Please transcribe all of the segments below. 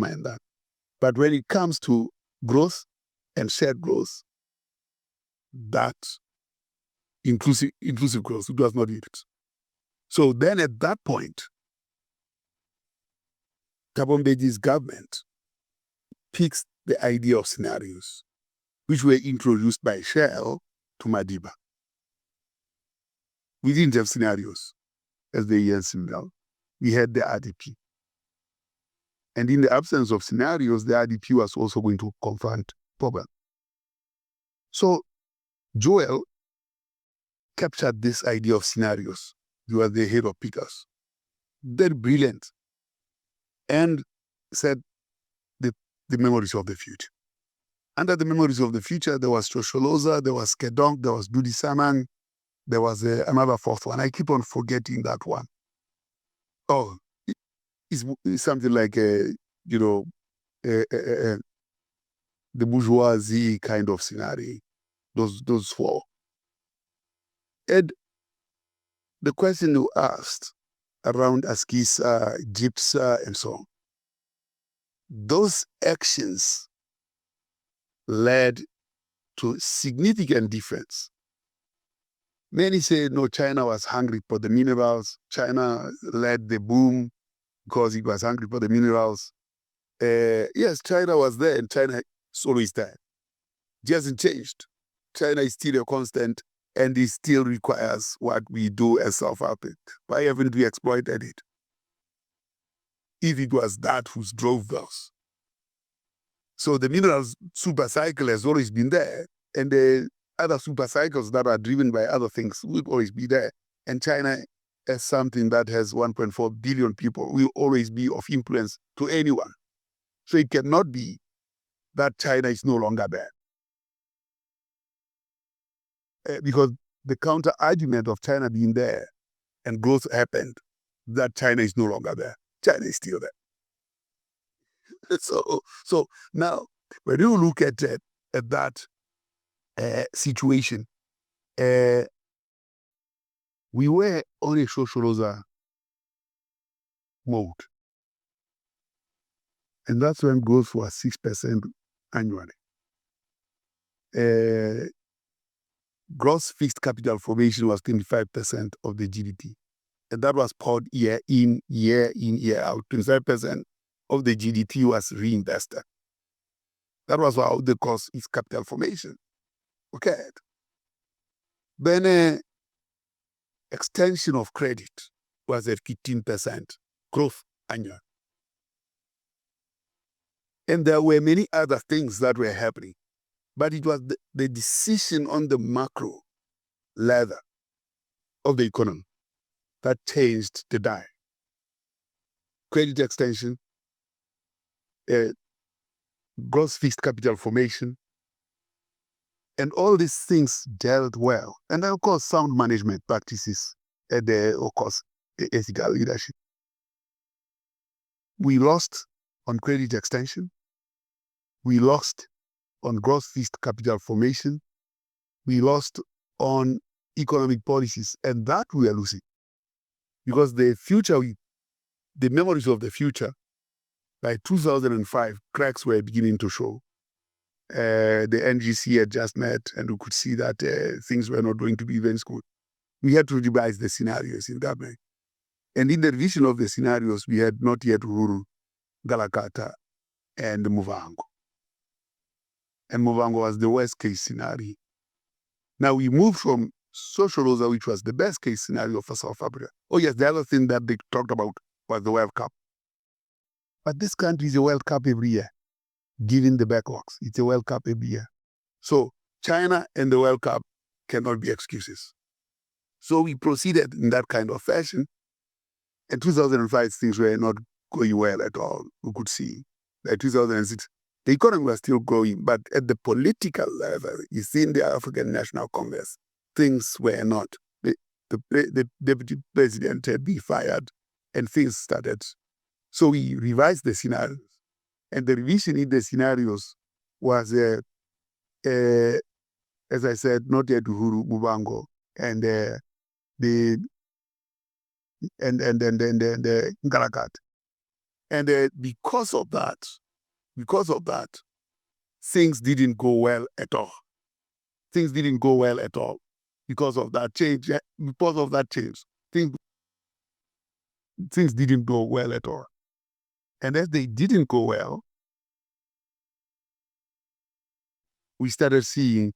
mind that. But when it comes to growth and shared growth, that inclusive growth does not need it. So then at that point, Thabo Mbeji's government picks the idea of scenarios, which were introduced by Shell to Madiba. We didn't have scenarios as the years now. We had the RDP. And in the absence of scenarios, the RDP was also going to confront problems. So Joel captured this idea of scenarios. He was the head of pickers. They're brilliant. And said the memories of the future. Under the memories of the future, there was Shosholoza, there was Kedong, there was Dudi Samang, there was another fourth one. I keep on forgetting that one. Oh, it's something like, the bourgeoisie kind of scenario, those four. And the question you asked around Askisa, Gypsa, and so on, those actions led to significant difference. Many say, no, China was hungry for the minerals. China led the boom because it was hungry for the minerals. Yes, China was there, and China is always there. It hasn't changed. China is still a constant, and it still requires what we do as South Africa. Why haven't we exploited it? If it was that who drove those. So the minerals super cycle has always been there, and the other super cycles that are driven by other things will always be there. And China, as something that has 1.4 billion people, will always be of influence to anyone. So it cannot be that China is no longer there. Because the counter argument of China being there and growth happened, that China is no longer there. China is still there. So now, when you look at that situation, we were on a Shosholoza mode. And that's when growth was 6% annually. Gross fixed capital formation was 25% of the GDP. And that was poured year in, year out. 25% of the GDP was reinvested. That was how the cost is capital formation. Okay. Then extension of credit was at 15% growth annual. And there were many other things that were happening. But it was the decision on the macro level of the economy that changed the dial. Credit extension, gross fixed capital formation, and all these things dealt well. And of course, sound management practices, and of course, ethical leadership. We lost on credit extension. We lost on gross fixed capital formation. We lost on economic policies, and that we are losing. Because the future, the memories of the future, by 2005, cracks were beginning to show. The NGC had just met, and we could see that things were not going to be very good. We had to revise the scenarios in government. And in the revision of the scenarios, we had not yet Uhuru, Galakata, and Muvango. And Muvango was the worst case scenario. Now we moved from Shosholoza, which was the best case scenario for South Africa. Oh yes, the other thing that they talked about was the World Cup. But this country is a World Cup every year, given the backlogs. It's a World Cup every year. So China and the World Cup cannot be excuses. So we proceeded in that kind of fashion. In 2005, things were not going well at all. We could see. By 2006, the economy was still growing, but at the political level, you see in the African National Congress, things were not. The deputy president had been fired, and things started. So we revised the scenarios. And the revision in the scenarios was, as I said, not yet Uhuru, Muvango, and the Ngalakat. And because of that, things didn't go well at all. Things didn't go well at all because of that change. Because of that change, things didn't go well at all. And as they didn't go well, we started seeing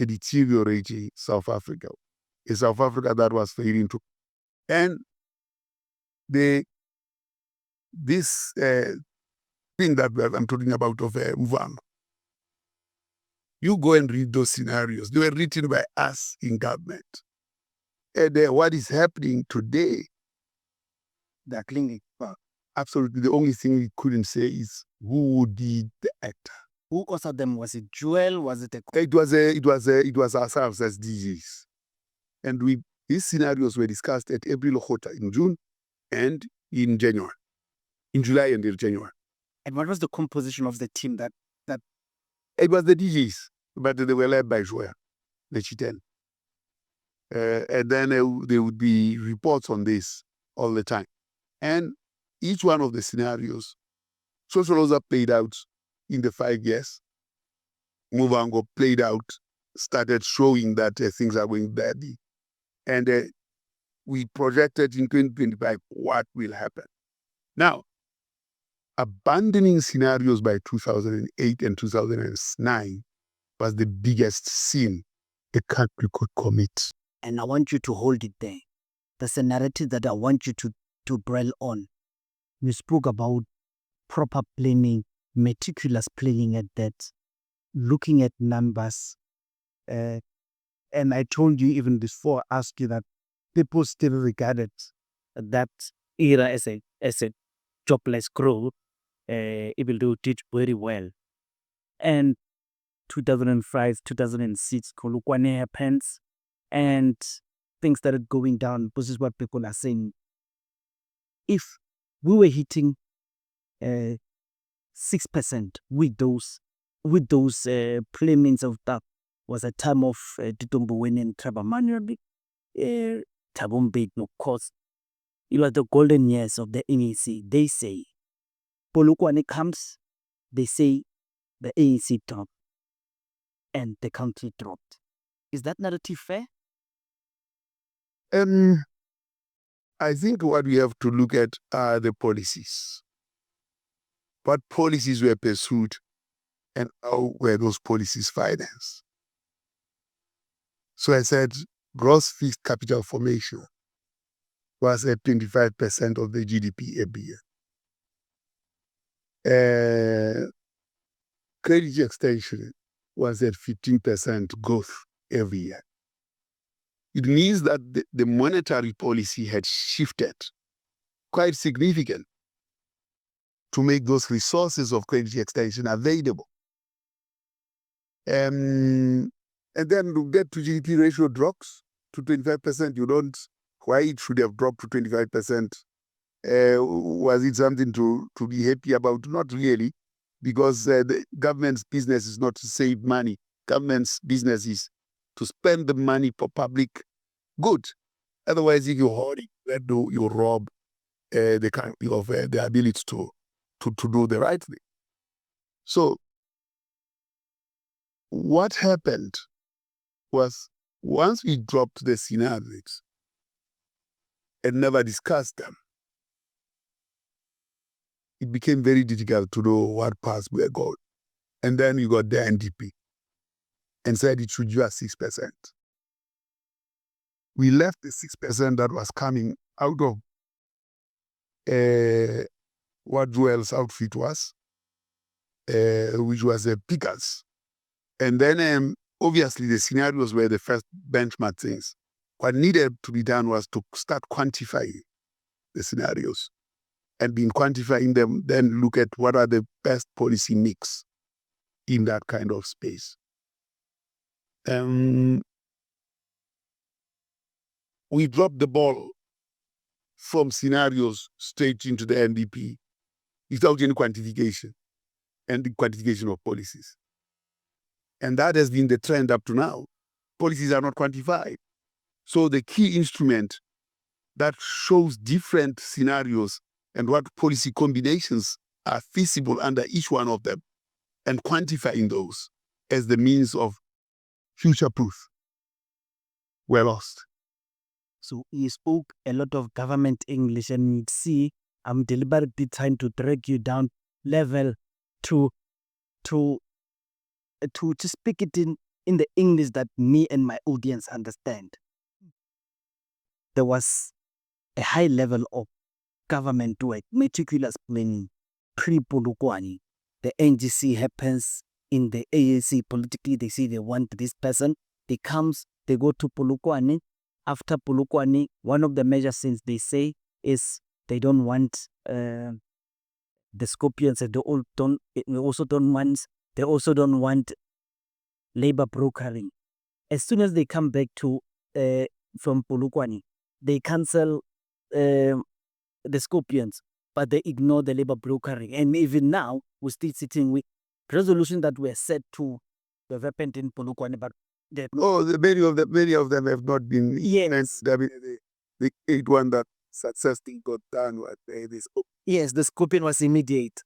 a deteriorating South Africa, a South Africa that was fading to. And this thing that I'm talking about of Muvang, you go and read those scenarios. They were written by us in government. And what is happening today, The clinic. absolutely the only thing we couldn't say is who did the act. Who authored them? Was it Joel? Was it a... It was ourselves as DJs. And these scenarios were discussed at every Lokhota in June and in January. In July and in January. And what was the composition of the team that... It was the DJs, but they were led by Joel, the Chitel. And then there would be reports on this all the time. And each one of the scenarios, Social Rosa played out in the 5 years. Muvango played out, started showing that things are going badly. And we projected in 2025 what will happen. Now, abandoning scenarios by 2008 and 2009 was the biggest sin a country could commit. And I want you to hold it there. That's a narrative that I want you to dwell on. You spoke about proper planning, meticulous planning at that, looking at numbers. And I told you even before, I asked you that people still regarded that era as a jobless growth, even though it did very well. And 2005, 2006, Kolukwane happens, and things started going down. This is what people are saying. If we were hitting 6% with those planings of that, was a time of Titombo winning Trevor Manuel, Tabumbe, of course. It was the golden years of the ANC. They say, Polokwane comes, they say the ANC dropped and the country dropped. Is that narrative fair? I think what we have to look at are the policies. What policies were pursued and how were those policies financed? So I said gross fixed capital formation was at 25% of the GDP every year. Credit extension was at 15% growth every year. It means that the monetary policy had shifted quite significantly to make those resources of credit extension available. And then to get to GDP ratio drops to 25%, you don't, why it should have dropped to 25%? Was it something to be happy about? Not really, because the government's business is not to save money. Government's business is to spend the money for public good. Otherwise, if you're hoarding, then you rob the country of the ability to do the right thing. So what happened was once we dropped the scenarios and never discussed them, it became very difficult to know what paths we were going. And then we got the NDP and said it should just 6%. We left the 6% that was coming out of what Joel's outfit was, which was the pickers. And then obviously the scenarios were the first benchmark things. What needed to be done was to start quantifying the scenarios. And in quantifying them, then look at what are the best policy mix in that kind of space. We dropped the ball from scenarios straight into the NDP without any quantification and the quantification of policies. And that has been the trend up to now. Policies are not quantified. So the key instrument that shows different scenarios and what policy combinations are feasible under each one of them, and quantifying those as the means of future proof, we're lost. So he spoke a lot of government English, and you'd see I'm deliberately trying to drag you down level to speak it in the English that me and my audience understand. There was a high level of government work, meticulous planning, pre-Polokwane. The NGC happens in the ANC politically. They say they want this person. They go to Polokwane. After Polokwane, one of the measures since they say is they don't want the Scorpions, and they also don't want labor brokering. As soon as they come back to from Polokwane, they cancel the Scorpions, but they ignore the labor brokering. And even now, we're still sitting with resolutions that were set to have happened in Polokwane, but many of them have not been. Yes. I mean, the eight one that successfully got done was this. Yes, the Scorpion was immediate.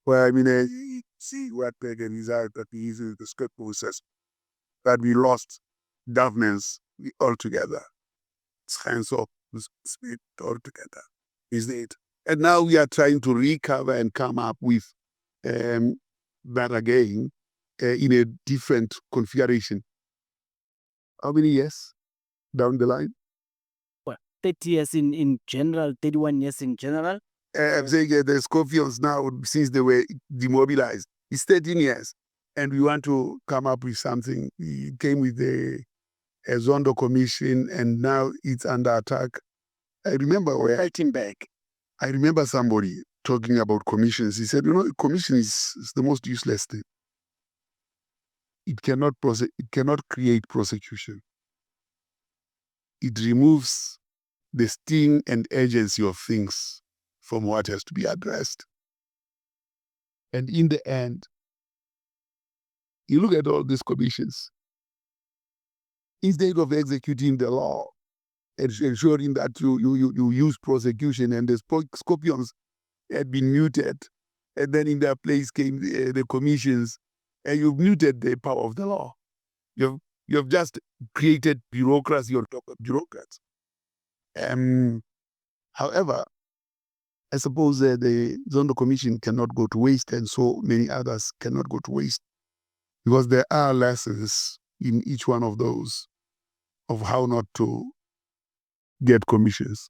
Well, I mean, you see what the result that is the scope process, that we lost governance altogether. Hands off split altogether, is it? And now we are trying to recover and come up with that again in a different configuration. How many years down the line? Well, 30 years in general, 31 years in general. I'm saying the Scorpions now, since they were demobilized, it's 13 years. And we want to come up with something. We came with the Zondo Commission, and now it's under attack. I remember we're fighting back. I remember somebody talking about commissions. He said, commission is the most useless thing. It cannot create prosecution. It removes the sting and urgency of things from what has to be addressed. And in the end, you look at all these commissions, instead of executing the law and ensuring that you use prosecution, and the Scorpions had been muted, and then in their place came the commissions, and you've muted the power of the law. You've just created bureaucracy on top of bureaucrats. However, I suppose the Zondo Commission cannot go to waste, and so many others cannot go to waste, because there are lessons in each one of those of how not to get commissions.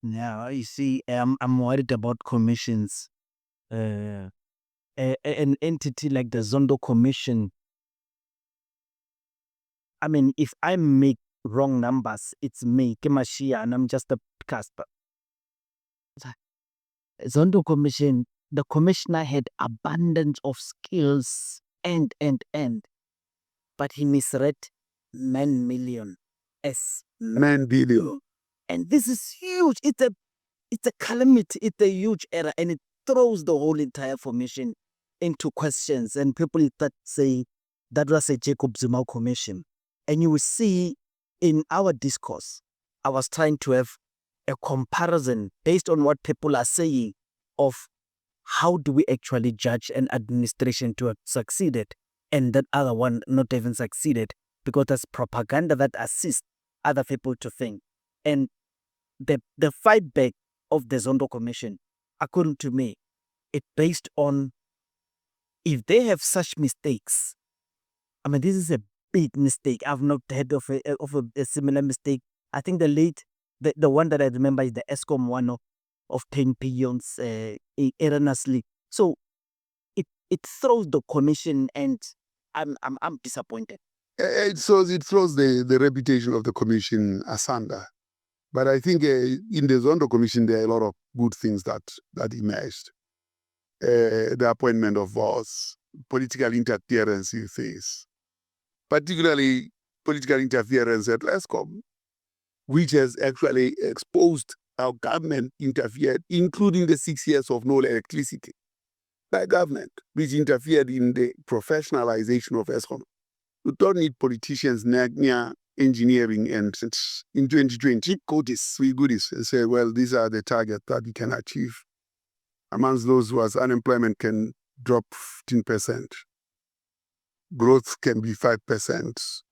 Yeah, you see, I'm worried about commissions. An entity like the Zondo Commission, I mean, if I make wrong numbers, it's me, Kemashia, and I'm just a podcaster. Zondo Commission, the commissioner had abundance of skills and, but he misread man million as Man billion. And this is huge. It's a calamity. It's a huge error, and it throws the whole entire formation into questions. And people start saying that was a Jacob Zuma commission. And you will see in our discourse, I was trying to have a comparison based on what people are saying of how do we actually judge an administration to have succeeded and that other one not even succeeded, because there's propaganda that assists other people to think. And the fight back of the Zondo Commission, according to me, it's based on if they have such mistakes. I mean, this is a big mistake. I've not heard of a similar mistake. I think the one that I remember is the ESCOM one of 10 billions erroneously. So it throws the commission, and I'm disappointed. It throws the reputation of the commission asunder. But I think in the Zondo Commission, there are a lot of good things that emerged. The appointment of VOS, political interference in things, particularly political interference at ESCOM, which has actually exposed how government interfered, including the 6 years of no electricity by government, which interfered in the professionalization of ESCOM. You don't need politicians near engineering, and in 2020, we do this and say, well, these are the targets that we can achieve. Amongst those was unemployment can drop 15%. Growth can be 5%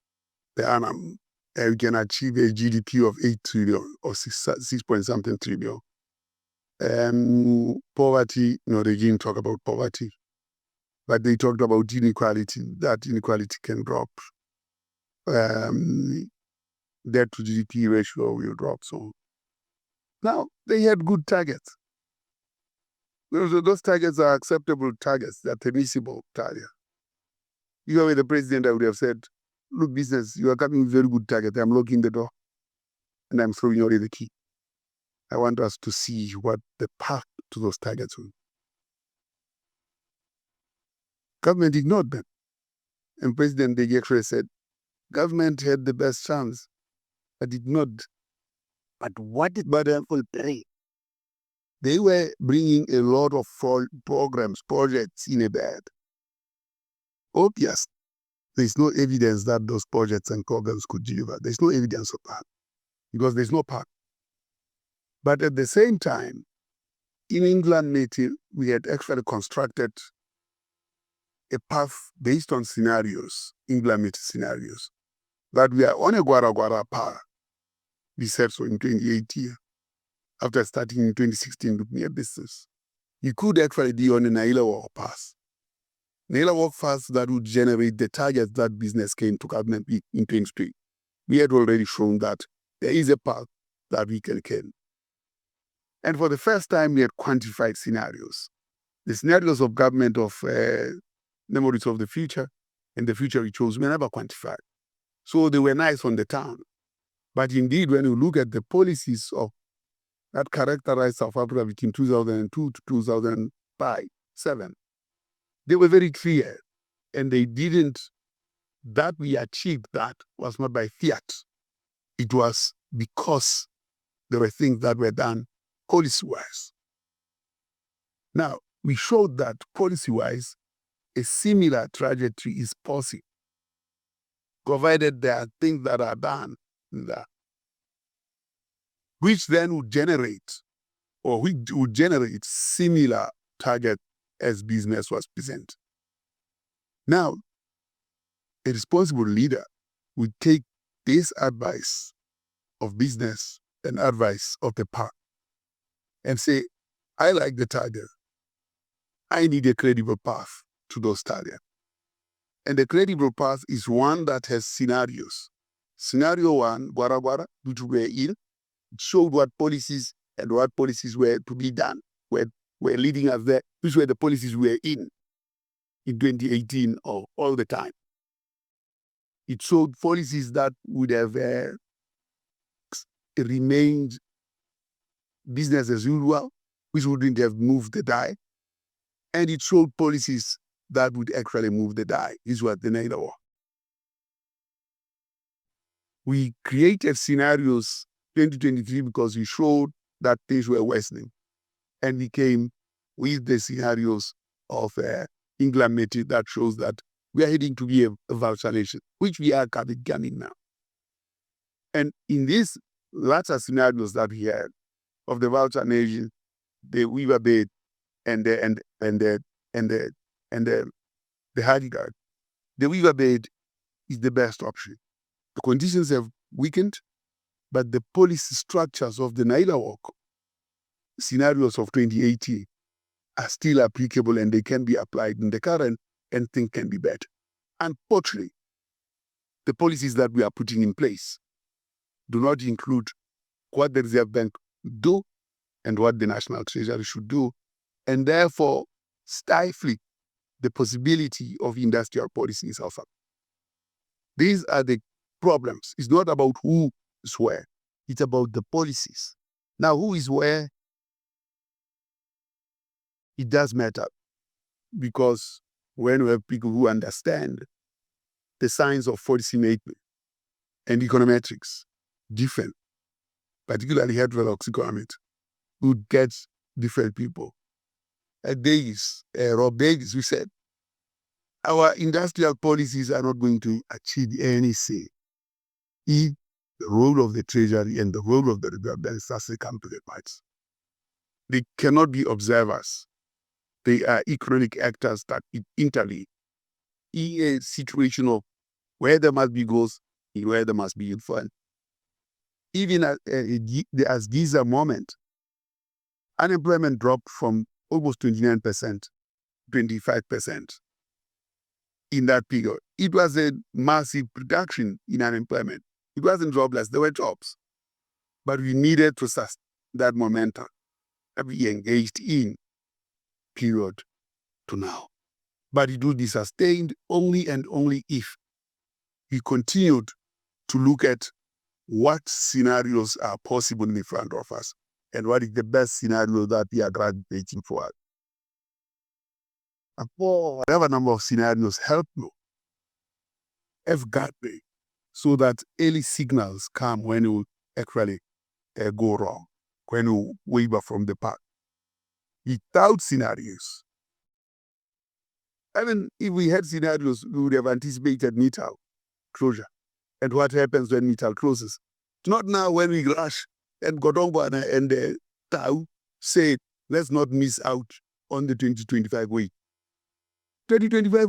per annum. And we can achieve a GDP of 8 trillion or 6 point something trillion. Poverty, they didn't talk about poverty, but they talked about inequality, that inequality can drop. Debt to GDP ratio will drop. So now they had good targets. Those targets are acceptable targets, they're permissible targets. If I were the president, I would have said, look, business, you are coming with very good target. I'm locking the door and I'm throwing away the key. I want us to see what the path to those targets will. Government ignored them. And President Dege actually said, government had the best chance, but ignored. But what did people pray? They were bringing a lot of programs, projects in a bed. Obvious, there's no evidence that those projects and programs could deliver. There's no evidence of that because there's no path. But at the same time, in England native, we had actually constructed a path based on scenarios, England native scenarios, that we are on a Gwara path. We said so in 2018, after starting in 2016 looking at business. You could actually be on a Naila Walk path. Naila Walk path that would generate the targets that business came to government in 2023. We had already shown that there is a path that we can claim. And for the first time, we had quantified scenarios. The scenarios of government of memories of the future and the future we chose, we never quantified. So they were nice on the town. But indeed, when you look at the policies of that characterized South Africa between 2002 to 2005-7, they were very clear. And they didn't, that we achieved that was not by fiat. It was because there were things that were done policy-wise. Now, we showed that policy-wise, a similar trajectory is possible, provided there are things that are done that, which then would generate, or which would generate similar target as business was present. Now, a responsible leader would take this advice of business and advice of the path and say, I like the target. I need a credible path to those targets. And the credible path is one that has scenarios. Scenario one, Gwara, which were in, showed what policies and what policies were to be done, were leading us there, which were the policies we were in 2018 or all the time. It showed policies that would have remained business as usual, which wouldn't have moved the die. And it showed policies that would actually move the die. This was the Naila War. We created scenarios 2023 because we showed that things were worsening. And we came with the scenarios of England native that shows that we are heading to be a voucher nation, which we are coming now. And in these latter scenarios that we had of the voucher nation, the weaver bed and the handguard, the weaver bed is the best option. The conditions have weakened, but the policy structures of the Naila Walk scenarios of 2018 are still applicable and they can be applied in the current and things can be better. Unfortunately, the policies that we are putting in place do not include what the Reserve Bank do and what the National Treasury should do, and therefore stifling the possibility of industrial policy in South Africa. These are the problems. It's not about who is where. It's about the policies. Now, who is where? It does matter, because when we have people who understand the science of policy making and econometrics, different, particularly heterodox economics, who gets different people. At Davis, Rob Davis, we said, our industrial policies are not going to achieve anything if the role of the Treasury and the role of the government starts to come to the parts. They cannot be observers. They are economic actors that interlead in a situation of where there must be goals and where there must be influence. Even as Giza moment, unemployment dropped from almost 29%, 25% in that period. It was a massive reduction in unemployment. It wasn't jobless, there were jobs. But we needed to sustain that momentum that we engaged in period to now. But it will be sustained only and only if we continued to look at what scenarios are possible in front of us and what is the best scenario that we are gravitating for. And for whatever number of scenarios help you, have got me so that early signals come when you actually go wrong, when you waver from the path. Without scenarios, I mean, if we had scenarios, we would have anticipated Mittal closure. And what happens when Mittal closes? Not now when we rush and Godongwana and Tau said, let's not miss out on the 2025 way. 2025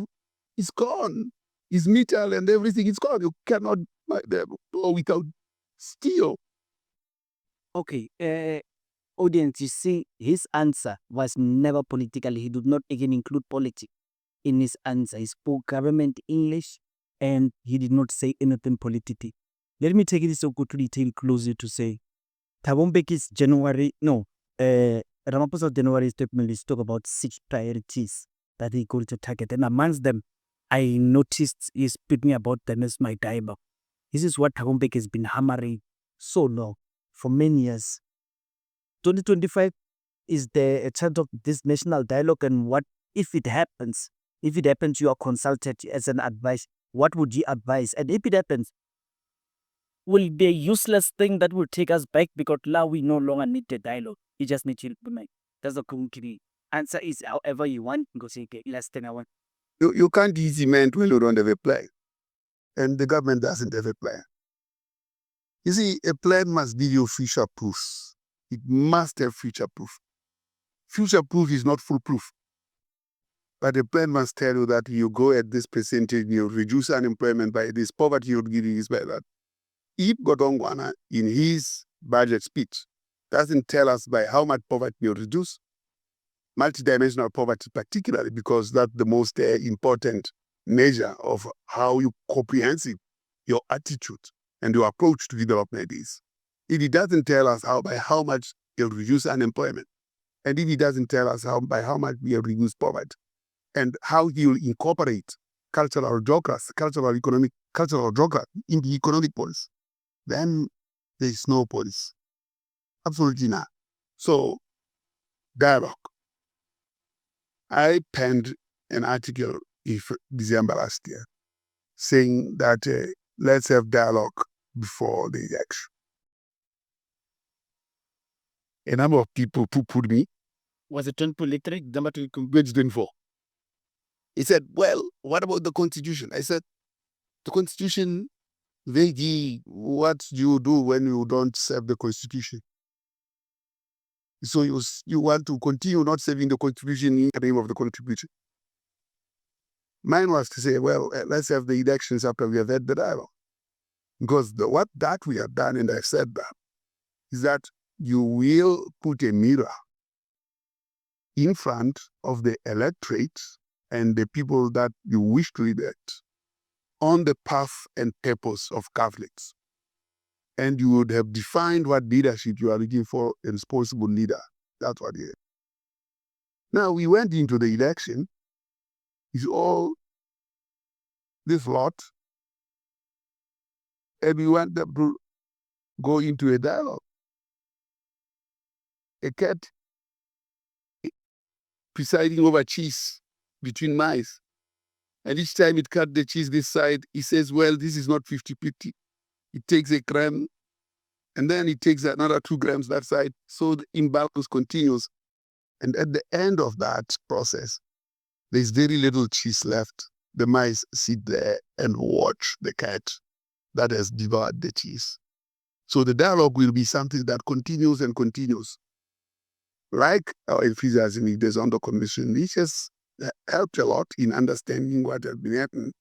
is gone. It's Mittal and everything is gone. You cannot buy them without steel. Okay, audience, you see, his answer was never political. He did not even include politics in his answer. He spoke government English and he did not say anything political. Let me take it so go to detail closer to say Thabo Mbeki's Ramaphosa's January statement is talk about 6 priorities that he going to target. And amongst them, I noticed he's speaking about them as my dialogue. This is what Thabo Mbeki has been hammering so long, for many years. 2025 is the chance of this national dialogue, and what if it happens? If it happens, you are consulted as an advice. What would you advise? And if it happens, will be a useless thing that will take us back because now we no longer need the dialogue. You just need to implement. That's the concrete answer is however you want. Go say less than I want. You can't implement when you don't have a plan. And the government doesn't have a plan. You see, a plan must give you future proofs. It must have future proof. Future proof is not foolproof. But the plan must tell you that you go at this percentage, you reduce unemployment by this, poverty you'll give is by that. If Godongwana, in his budget speech, doesn't tell us by how much poverty you reduce, multidimensional poverty particularly, because that's the most important measure of how you comprehensive your attitude and your approach to development is. If he doesn't tell us by how much he'll reduce unemployment, and if he doesn't tell us by how much we'll reduce poverty, and how he'll incorporate cultural geography in the economic policy, then there is no policy. Absolutely not. So, dialogue. I penned an article in December last year saying that let's have dialogue before the election. A number of people poo-pooed me. Was it 2023, December 2024? He said, well, what about the Constitution? I said, the Constitution, what do you do when you don't serve the Constitution? So you want to continue not serving the Constitution in the name of the Constitution. Mine was to say, well, let's have the elections after we have had the dialogue. Because what that we have done, and I said that, is that you will put a mirror in front of the electorate and the people that you wish to elect on the path and purpose of Catholics. And you would have defined what leadership you are looking for, a responsible leader. That's what it is. Now, we went into the election. It's all this lot. And we want them to go into a dialogue. A cat presiding over cheese between mice. And each time it cut the cheese this side, he says, well, this is not 50-50. It takes a gram, and then it takes another 2 grams that side. So the imbalance continues. And at the end of that process, there's very little cheese left. The mice sit there and watch the cat that has devoured the cheese. So the dialogue will be something that continues and continues. Like our enthusiasm in the Zondo Commission, it has helped a lot in understanding what has been happening,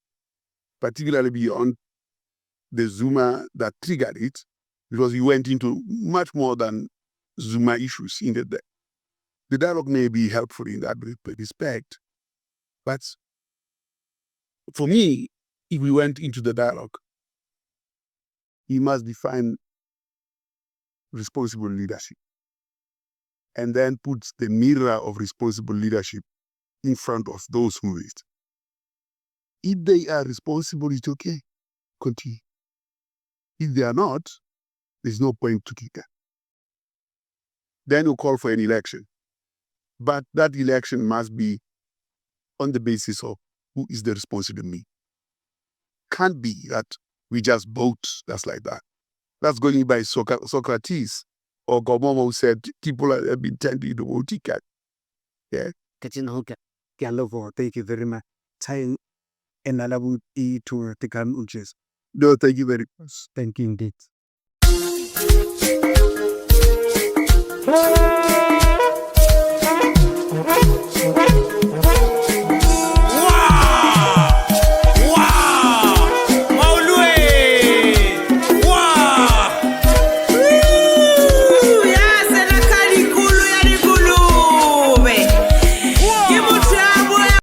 particularly beyond the Zuma that triggered it, because we went into much more than Zuma issues in the day. The dialogue may be helpful in that respect, but for me, if we went into the dialogue, we must define responsible leadership and then put the mirror of responsible leadership in front of those who lead. If they are responsible, it's okay, continue. If they are not, there's no point to keep them. Then you call for an election. But that election must be on the basis of who is the responsible me. Can't be that we just vote just like that. That's going by Socrates or Gomomo, who said people have been tending to vote ticket. Yeah. Thank you very much. Time and allow you to take on uches. No, thank you very much. Thank you indeed.